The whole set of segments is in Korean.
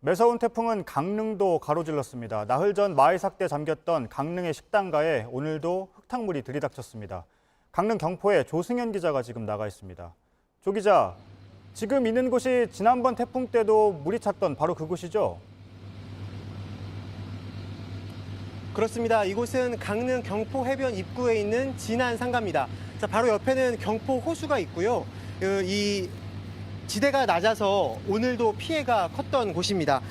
매서운 태풍은 강릉도 가로질렀습니다. 나흘 전 마이삭대 잠겼던 강릉의 식당가에 오늘도 흙탕물이 들이닥쳤습니다. 강릉 경포에 조승현 기자가 지금 나가 있습니다. 조 기자, 지금 있는 곳이 지난번 태풍 때도 물이 찼던 바로 그곳이죠? 그렇습니다. 이곳은 강릉 경포 해변 입구에 있는 진안 상가입니다. 자, 바로 옆에는 경포 호수가 있고요. 이 지대가 낮아서 오늘도 피해가 컸던 곳입니다.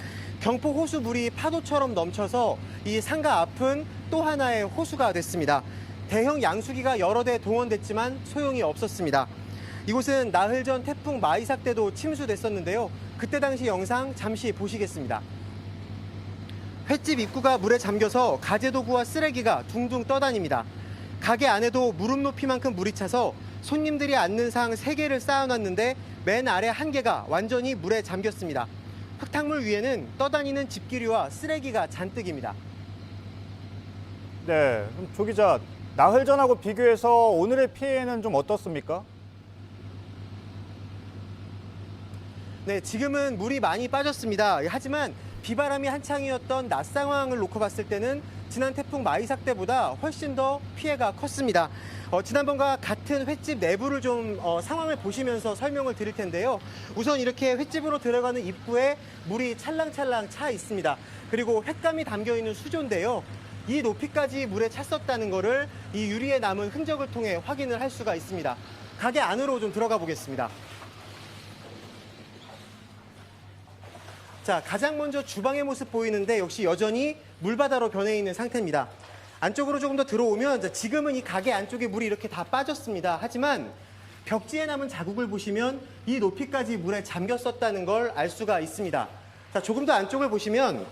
경포 호수 물이 파도처럼 넘쳐서 이 상가 앞은 또 하나의 호수가 됐습니다. 대형 양수기가 여러 대 동원됐지만 소용이 없었습니다. 이곳은 나흘 전 태풍 마이삭 때도 침수됐었는데요. 그때 당시 영상 잠시 보시겠습니다. 횟집 입구가 물에 잠겨서 가재도구와 쓰레기가 둥둥 떠다닙니다. 가게 안에도 무릎 높이만큼 물이 차서 손님들이 앉는 상 3개를 쌓아놨는데 맨 아래 1개가 완전히 물에 잠겼습니다. 흙탕물 위에는 떠다니는 집기류와 쓰레기가 잔뜩입니다. 네, 그럼 조 기자, 나흘 전하고 비교해서 오늘의 피해는 좀 어떻습니까? 네, 지금은 물이 많이 빠졌습니다. 하지만 비바람이 한창이었던 낮 상황을 놓고 봤을 때는 지난 태풍 마이삭 때보다 훨씬 더 피해가 컸습니다. 지난번과 같은 횟집 내부를 좀 상황을 보시면서 설명을 드릴 텐데요. 우선 이렇게 횟집으로 들어가는 입구에 물이 찰랑찰랑 차 있습니다. 그리고 횟감이 담겨 있는 수조인데요. 이 높이까지 물에 찼었다는 것을 이 유리에 남은 흔적을 통해 확인을 할 수가 있습니다. 가게 안으로 좀 들어가 보겠습니다. 자, 가장 먼저 주방의 모습 보이는데 역시 여전히 물바다로 변해 있는 상태입니다. 안쪽으로 조금 더 들어오면 지금은 이 가게 안쪽에 물이 이렇게 다 빠졌습니다. 하지만 벽지에 남은 자국을 보시면 이 높이까지 물에 잠겼었다는 걸 알 수가 있습니다. 자, 조금 더 안쪽을 보시면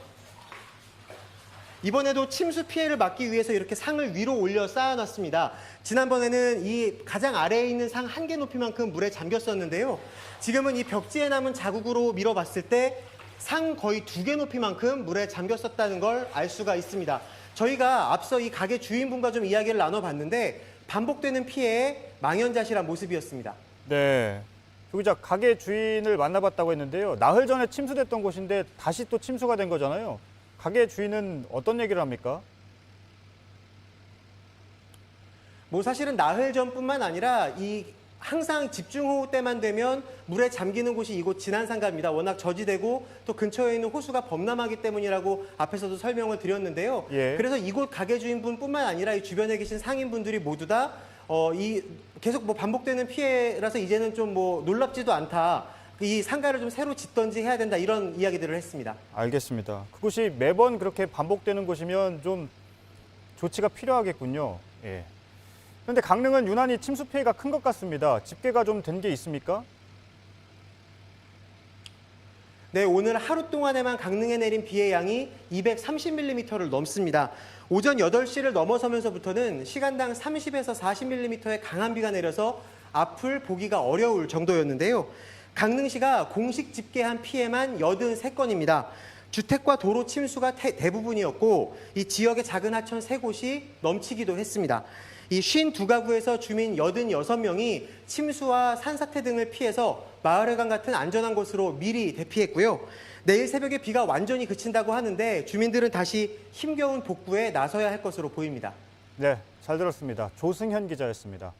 이번에도 침수 피해를 막기 위해서 이렇게 상을 위로 올려 쌓아놨습니다. 지난번에는 이 가장 아래에 있는 상 1개 높이만큼 물에 잠겼었는데요. 지금은 이 벽지에 남은 자국으로 밀어봤을 때 상 거의 2개 높이만큼 물에 잠겼었다는 걸 알 수가 있습니다. 저희가 앞서 이 가게 주인분과 좀 이야기를 나눠봤는데 반복되는 피해의 망연자실한 모습이었습니다. 네, 조 기자, 가게 주인을 만나봤다고 했는데요. 나흘 전에 침수됐던 곳인데 다시 또 침수가 된 거잖아요. 가게 주인은 어떤 얘기를 합니까? 뭐 사실은 나흘 전뿐만 아니라 항상 집중호우 때만 되면 물에 잠기는 곳이 이곳 진안상가입니다. 워낙 저지되고 또 근처에 있는 호수가 범람하기 때문이라고 앞에서도 설명을 드렸는데요. 예. 그래서 이곳 가게 주인분뿐만 아니라 이 주변에 계신 상인분들이 모두 다 계속 뭐 반복되는 피해라서 이제는 좀 뭐 놀랍지도 않다. 이 상가를 좀 새로 짓던지 해야 된다, 이런 이야기들을 했습니다. 알겠습니다. 그곳이 매번 그렇게 반복되는 곳이면 좀 조치가 필요하겠군요. 예. 그런데 강릉은 유난히 침수 피해가 큰 것 같습니다. 집계가 좀 된 게 있습니까? 네, 오늘 하루 동안에만 강릉에 내린 비의 양이 230mm를 넘습니다. 오전 8시를 넘어서면서부터는 시간당 30에서 40mm의 강한 비가 내려서 앞을 보기가 어려울 정도였는데요. 강릉시가 공식 집계한 피해만 83건입니다. 주택과 도로 침수가 대부분이었고 이 지역의 작은 하천 3곳이 넘치기도 했습니다. 이 52가구에서 주민 86명이 침수와 산사태 등을 피해서 마을회관 같은 안전한 곳으로 미리 대피했고요. 내일 새벽에 비가 완전히 그친다고 하는데 주민들은 다시 힘겨운 복구에 나서야 할 것으로 보입니다. 네, 잘 들었습니다. 조승현 기자였습니다.